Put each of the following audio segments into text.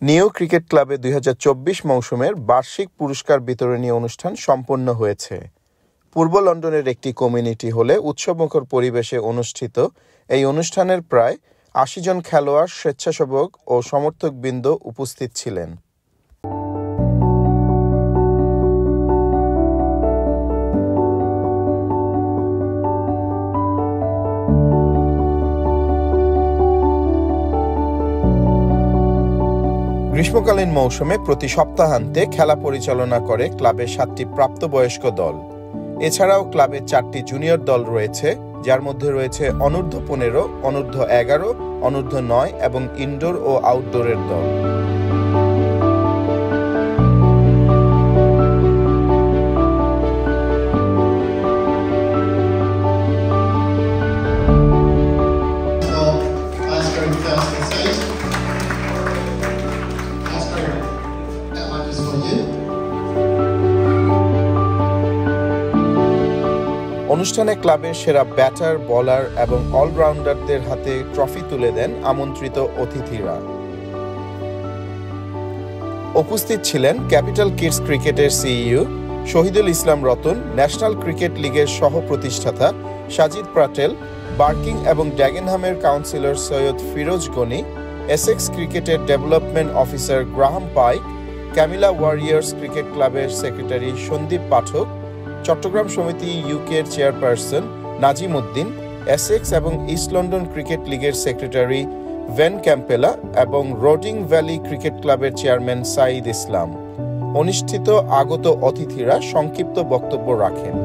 নিও ক্রিকেট ক্লাবে ২০২৪ মৌসুমের বার্ষিক পুরস্কার বিতরণী অনুষ্ঠান সম্পন্ন হয়েছে। পূর্ব লন্ডনের একটি কমিউনিটি হলে উৎসবমুখর পরিবেশে অনুষ্ঠিত এই অনুষ্ঠানের প্রায় ৮০ জন খেলোয়াড়, স্বেচ্ছাসেবক ও সমর্থকবৃন্দ উপস্থিত ছিলেন। গ্রীষ্মকালীন মৌসুমে প্রতি সপ্তাহান্তে খেলা পরিচালনা করে ক্লাবের ৭টি প্রাপ্তবয়স্ক দল। এছাড়াও ক্লাবের ৪টি জুনিয়র দল রয়েছে, যার মধ্যে রয়েছে অনূর্ধ্ব-১৫, অনূর্ধ্ব-১১, অনূর্ধ্ব-৯ এবং ইনডোর ও আউটডোরের দল। অনুষ্ঠানে ক্লাবের সেরা ব্যাটার, বোলার এবং অলরাউন্ডারদের হাতে ট্রফি তুলে দেন আমন্ত্রিত অতিথিরা। উপস্থিত ছিলেন ক্যাপিটাল কিডস ক্রিকেটের CEO Shahidul Islam Ratan, national cricket লিগের সহ প্রতিষ্ঠাতা সাজিদ প্যাটেল, বার্কিং এবং ড্যাগেনহামের কাউন্সিলর সৈয়দ ফিরোজ গনি, এসেক্স ক্রিকেটের ডেভেলপমেন্ট অফিসার গ্রাহাম পাইক, ক্যামিলা ওয়ারিয়ার্স ক্রিকেট ক্লাবের সেক্রেটারি সন্দীপ পাঠক, চট্টগ্রাম সমিতি ইউকের চেয়ারপারসন নাজিম উদ্দিন, এসেক্স এবং ইস্ট লন্ডন ক্রিকেট লিগের সেক্রেটারি ভেন ক্যাম্পেলা এবং রোডিং ভ্যালি ক্রিকেট ক্লাবের চেয়ারম্যান সাঈদ ইসলাম। অনুষ্ঠিত আগত অতিথিরা সংক্ষিপ্ত বক্তব্য রাখেন।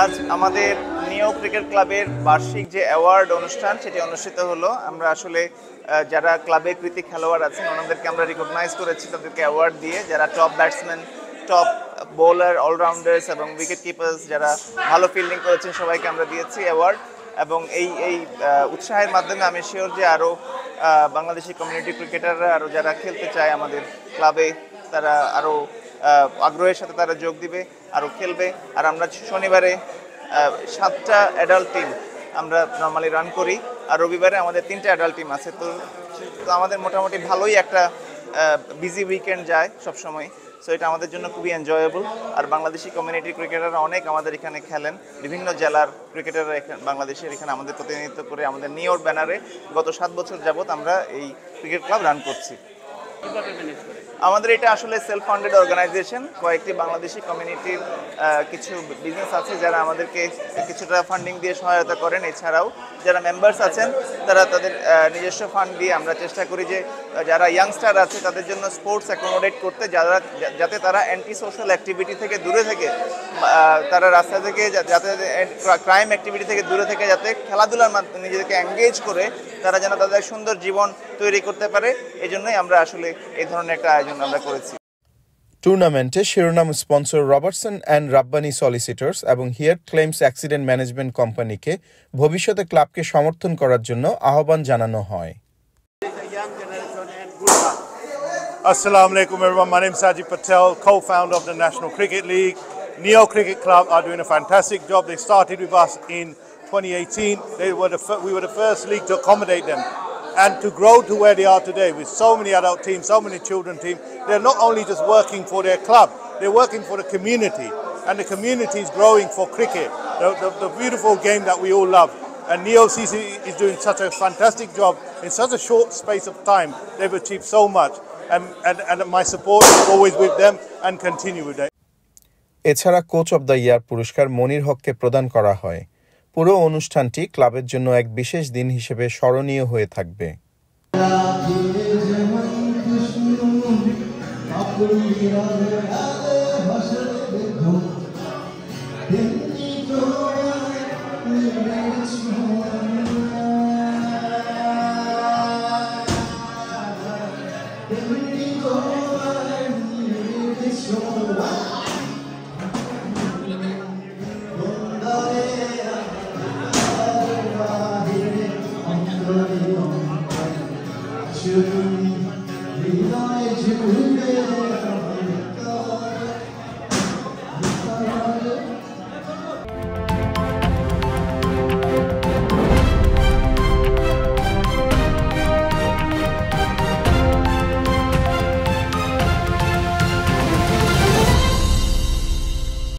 আজ আমাদের নিও ক্রিকেট ক্লাবের বার্ষিক যে অ্যাওয়ার্ড অনুষ্ঠান সেটি অনুষ্ঠিত হলো। আমরা আসলে যারা ক্লাবে কৃতি খেলোয়াড় আছেন ওনাদেরকে আমরা রিকগনাইজ করেছি, তাদেরকে অ্যাওয়ার্ড দিয়ে। যারা top batsman, top bowler, all-rounders এবং উইকেট কিপার্স যারা ভালো ফিল্ডিং করেছেন সবাইকে আমরা দিয়েছি অ্যাওয়ার্ড। এবং এই উৎসাহের মাধ্যমে আমি শিওর যে আরও বাংলাদেশি কমিউনিটি ক্রিকেটাররা আরও যারা খেলতে চায় আমাদের ক্লাবে তারা আরও আগ্রহের সাথে তারা যোগ দিবে, আরও খেলবে। আর আমরা শনিবারে 7টা অ্যাডাল্ট টিম আমরা নর্মালি রান করি, আর রবিবারে আমাদের 3টা অ্যাডাল্ট টিম আছে। তো আমাদের মোটামুটি ভালোই একটা বিজি উইকেন্ড যায় সবসময়। সো এটা আমাদের জন্য খুবই এনজয়েবল। আর বাংলাদেশি কমিউনিটি ক্রিকেটাররা অনেক আমাদের এখানে খেলেন, বিভিন্ন জেলার ক্রিকেটাররা বাংলাদেশের এখানে আমাদের প্রতিনিধিত্ব করে আমাদের নিওর ব্যানারে গত 7 বছর যাবৎ আমরা এই ক্রিকেট ক্লাব রান করছি। আমাদের এটা আসলে সেলফ ফান্ডেড অর্গানাইজেশন। কয়েকটি বাংলাদেশি কমিউনিটির কিছু বিজনেস আছে যারা আমাদেরকে কিছুটা ফান্ডিং দিয়ে সহায়তা করেন। এছাড়াও যারা মেম্বার্স আছেন তারা তাদের নিজস্ব ফান্ড দিয়ে আমরা চেষ্টা করি যে যারা ইয়াংস্টার আছে তাদের জন্য স্পোর্টস অ্যাকোমোডেট করতে, যাতে তারা অ্যান্টি সোশ্যাল অ্যাক্টিভিটি থেকে দূরে থেকে, তারা রাস্তা থেকে যাতে ক্রাইম অ্যাক্টিভিটি থেকে দূরে থেকে যাতে খেলাধুলার মাধ্যমে নিজেদেরকে এঙ্গেজ করে তারা যেন তাদের সুন্দর জীবন তৈরি করতে পারে, এই জন্যই আমরা আসলে এই ধরনের একটা আয়োজন আমরা করেছি। টুর্নামেন্টে শিরোনাম স্পন্সর রবার্টসন অ্যান্ড রাব্বানি সলিসিটরস এবং হিয়ার ক্লেমস অ্যাক্সিডেন্ট ম্যানেজমেন্ট কোম্পানিকে ভবিষ্যতে ক্লাবকে সমর্থন করার জন্য আহ্বান জানানো হয়। Assalamu alaikum everyone, my name is Sajid Patel, co-founder of the National Cricket League. Neo Cricket Club are doing a fantastic job. They started with us in 2018. We were the first league to accommodate them. And to grow to where they are today with so many adult teams, so many children teams, they're not only just working for their club, they're working for the community. And the community is growing for cricket, the beautiful game that we all love. And Neo CC is doing such a fantastic job in such a short space of time. They've achieved so much. And my support is always with them and continue with them. এছাড়া coach of the year পুরস্কার মনির হককে প্রদান করা হয়। পুরো অনুষ্ঠানটি ক্লাবের জন্য এক বিশেষ দিন হিসেবে স্মরণীয় হয়ে থাকবে। Should we